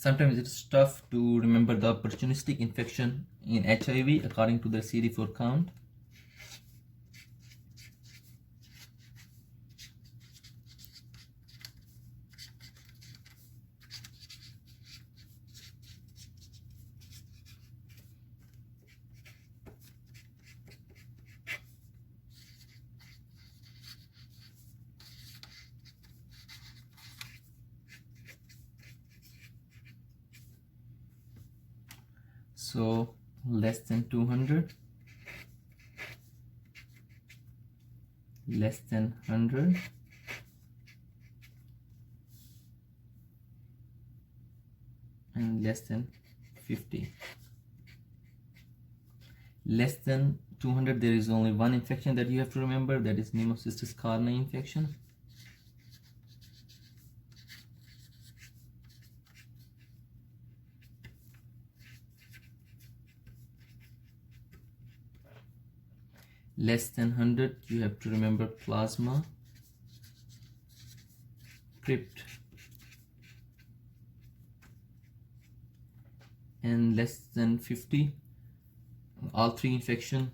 Sometimes it's tough to remember the opportunistic infection in HIV according to the CD4 count. So less than 200, less than 100, and less than 50. Less than 200, there is only one infection that you have to remember, that is Pneumocystis carinii infection. Less than 100, you have to remember plasma, crypt, and less than 50, all three infections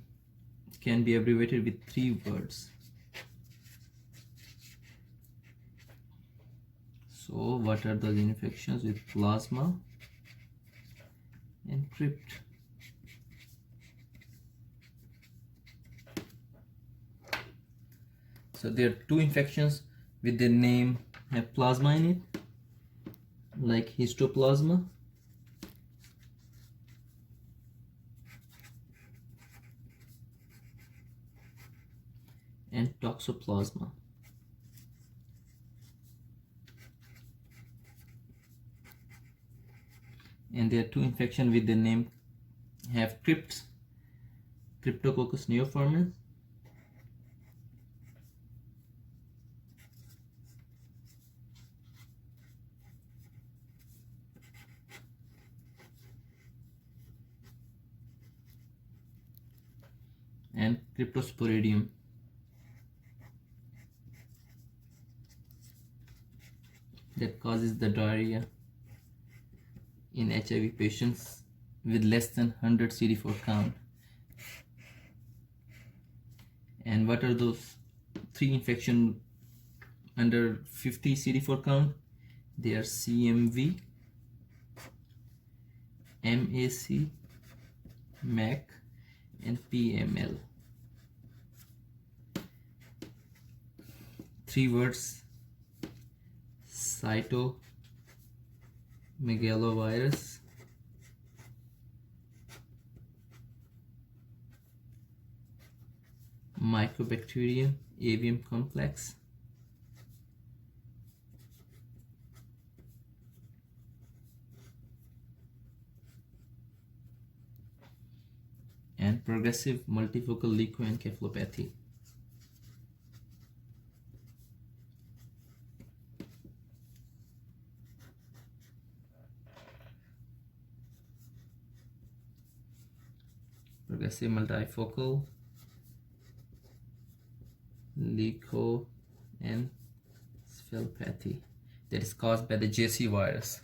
can be abbreviated with 3 words. So what are those infections with plasma and crypt? So there are 2 infections with the name have plasma in it, like histoplasma and toxoplasma. And there are 2 infections with the name have crypts, Cryptococcus neoformans and Cryptosporidium. That causes the diarrhea in HIV patients with less than 100 CD4 count. And what are those 3 infections under 50 CD4 count? They are CMV, MAC, MAC, and PML. 3 words: cytomegalovirus, Mycobacterium avium complex, and progressive multifocal leukoencephalopathy. Progressive multifocal leukoencephalopathy that is caused by the JC virus.